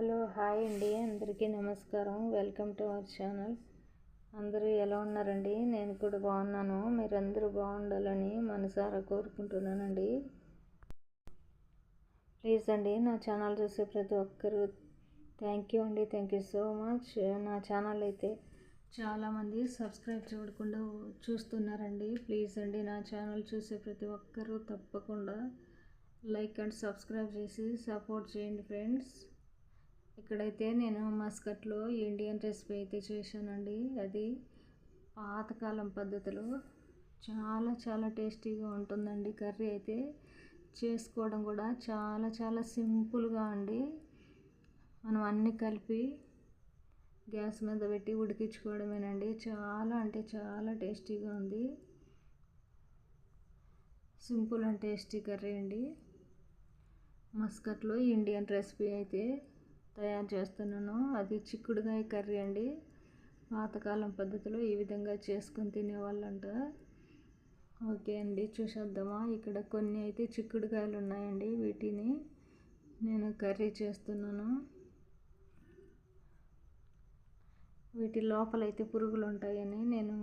Hello hi అండి, అందరికీ నమస్కారం. Welcome to our channel. అందరూ ఎలా ఉన్నారండి? నేను కూడా బాగున్నాను. మీరందరూ బాగుండాలని మనసారా కోరుకుంటున్నానండి. ప్లీజ్ అండి, నా ఛానల్ చూసే ప్రతి ఒక్కరు థ్యాంక్ యూ అండి. Thank you so much. నా ఛానల్ అయితే చాలామంది సబ్స్క్రైబ్ చేయకుండా చూస్తున్నారండి. ప్లీజ్ అండి, నా ఛానల్ చూసే ప్రతి ఒక్కరూ తప్పకుండా లైక్ అండ్ సబ్స్క్రైబ్ చేసి సపోర్ట్ చేయండి ఫ్రెండ్స్. ఇక్కడైతే నేను మస్కట్లో ఇండియన్ రెసిపీ అయితే చేశానండి. అది పాతకాలం పద్ధతిలో చాలా చాలా టేస్టీగా ఉంటుందండి. కర్రీ అయితే చేసుకోవడం కూడా చాలా చాలా సింపుల్గా అండి. మనం అన్నీ కలిపి గ్యాస్ మీద పెట్టి ఉడికించుకోవడమేనండి. చాలా అంటే చాలా టేస్టీగా ఉంది. సింపుల్ అండ్ టేస్టీ కర్రీ అండి. మస్కట్లో ఇండియన్ రెసిపీ అయితే తయారు చేస్తున్నాను. అది చిక్కుడుకాయ కర్రీ అండి. పాతకాలం పద్ధతిలో ఈ విధంగా చేసుకొని తినేవాళ్ళంట. ఓకే అండి, చూసేద్దామా. ఇక్కడ కొన్ని అయితే చిక్కుడుకాయలు ఉన్నాయండి. వీటిని నేను కర్రీ చేస్తున్నాను. వీటి లోపలైతే పురుగులు ఉంటాయని నేను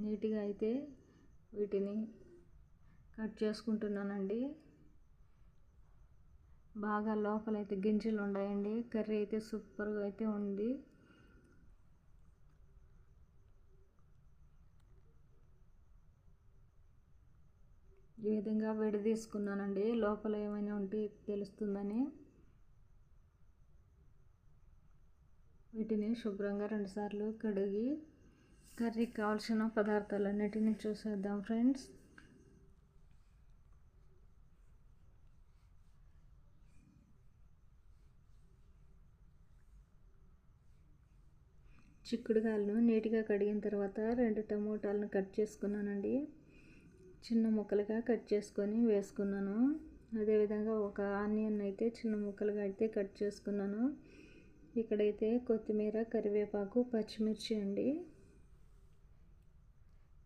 నీట్గా అయితే వీటిని కట్ చేసుకుంటున్నానండి. బాగా లోపలైతే గింజలు ఉన్నాయండి. కర్రీ అయితే సూపర్గా అయితే ఉంది. ఈ విధంగా విడదీసుకున్నానండి, లోపల ఏమైనా ఉంటే తెలుస్తుందని. వీటిని శుభ్రంగా 2 సార్లు కడిగి కర్రీకి కావాల్సిన పదార్థాలన్నిటిని చూసేద్దాం ఫ్రెండ్స్. చిక్కుడుకాయలను నీట్గా కడిగిన తర్వాత 2 టమోటాలను కట్ చేసుకున్నానండి. చిన్న ముక్కలుగా కట్ చేసుకొని వేసుకున్నాను. అదేవిధంగా ఒక ఆనియన్ అయితే చిన్న ముక్కలుగా అయితే కట్ చేసుకున్నాను. ఇక్కడైతే కొత్తిమీర, కరివేపాకు, పచ్చిమిర్చి అండి.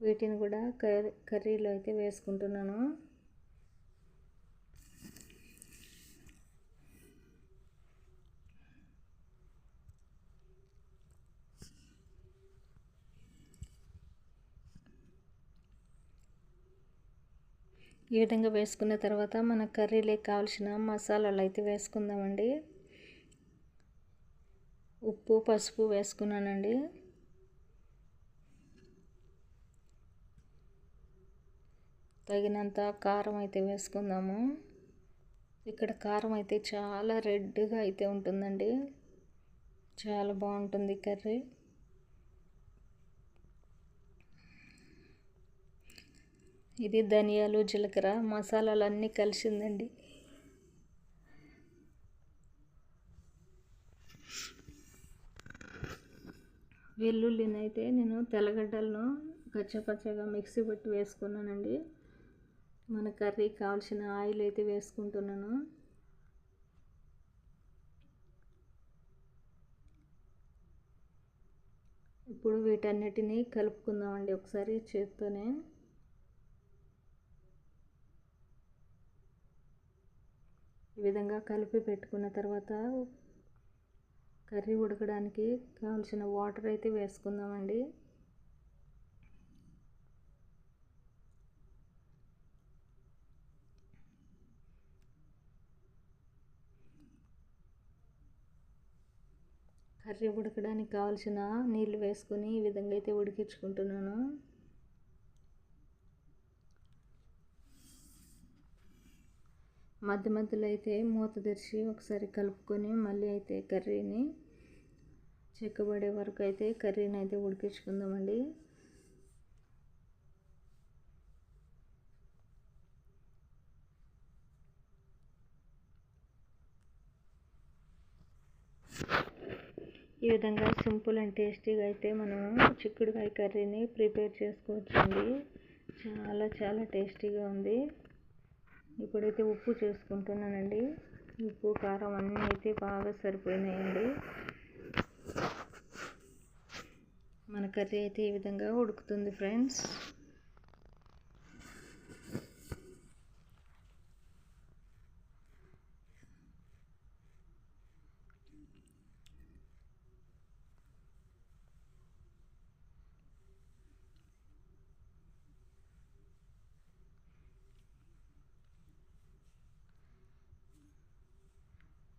వీటిని కూడా కర్రీలో అయితే వేసుకుంటున్నాను. ఈ విధంగా వేసుకున్న తర్వాత మన కర్రీలోకి కావాల్సిన మసాలాలు అయితే వేసుకుందామండి. ఉప్పు, పసుపు వేసుకున్నానండి. తగినంత కారం అయితే వేసుకుందాము. ఇక్కడ కారం అయితే చాలా రెడ్గా అయితే ఉంటుందండి. చాలా బాగుంటుంది కర్రీ. ఇది ధనియాలు, జీలకర్ర మసాలాలు అన్నీ కలిసిందండి. వెల్లుల్లిని అయితే నేను తెల్లగడ్డలను కచ్చపచ్చగా మిక్సీ పెట్టి వేసుకున్నానండి. మన కర్రీకి కావాల్సిన ఆయిల్ అయితే వేసుకుంటున్నాను. ఇప్పుడు వీటన్నిటిని కలుపుకుందామండి ఒకసారి చేత్తోనే. ఈ విధంగా కలిపి పెట్టుకున్న తర్వాత కర్రీ ఉడకడానికి కావాల్సిన వాటర్ అయితే వేసుకుందామండి. కర్రీ ఉడకడానికి కావాల్సిన నీళ్ళు వేసుకొని ఈ విధంగా అయితే ఉడికించుకుంటున్నాను. మధ్య మధ్యలో అయితే మూత తెరిచి ఒకసారి కలుపుకొని మళ్ళీ అయితే కర్రీని చిక్కబడే వరకు అయితే కర్రీని అయితే ఉడికించుకుందామండి. ఈ విధంగా సింపుల్ అండ్ టేస్టీగా అయితే మనము చిక్కుడుకాయ కర్రీని ప్రిపేర్ చేసుకోవచ్చండి. చాలా చాలా టేస్టీగా ఉంది. ఇప్పుడైతే ఉప్పు చేసుకుంటున్నానండి. ఉప్పు, కారం అన్నీ అయితే బాగా సరిపోయినాయండి. మన కర్రీ అయితే ఈ విధంగా ఉడుకుతుంది ఫ్రెండ్స్.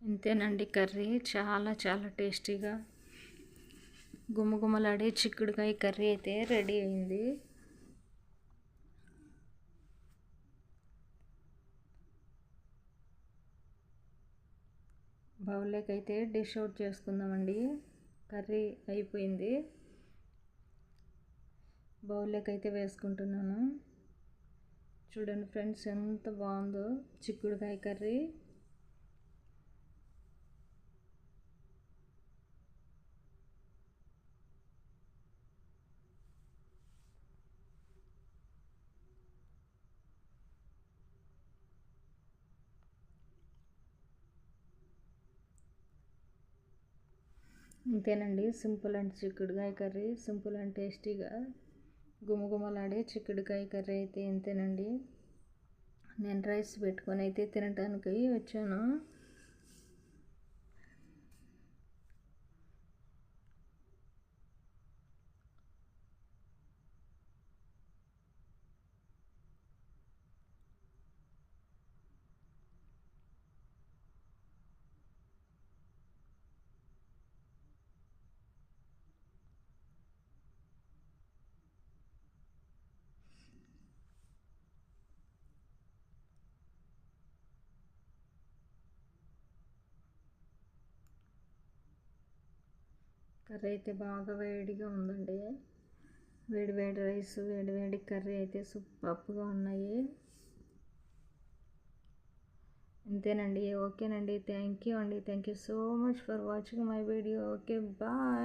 ఇంతేనండి కర్రీ చాలా చాలా టేస్టీగా గుమగుమలాడే చిక్కుడుకాయ కర్రీ అయితే రెడీ అయింది. బౌల్లోకి అయితే డిష్ అవుట్ చేసుకుందామండి. కర్రీ అయిపోయింది. బౌల్లోకి అయితే వేసుకుంటున్నాను. చూడండి ఫ్రెండ్స్ ఎంత బాగుందో చిక్కుడుకాయ కర్రీ. ఇంతేనండి సింపుల్ అండ్ చిక్కుడుకాయ కర్రీ, సింపుల్ అండ్ టేస్టీగా గుమగుమలాడే చిక్కుడుకాయ కర్రీ అయితే ఇంతేనండి. నేను రైస్ పెట్టుకొని అయితే తినడానికి వచ్చాను. కర్రీ అయితే బాగా వేడిగా ఉందండి. వేడి వేడి రైస్, వేడి వేడి కర్రీ అయితే సూపర్గా ఉన్నాయి. ఇంతేనండి. ఓకేనండి. థ్యాంక్ యూ అండి. Thank you so much for watching my video. Okay bye.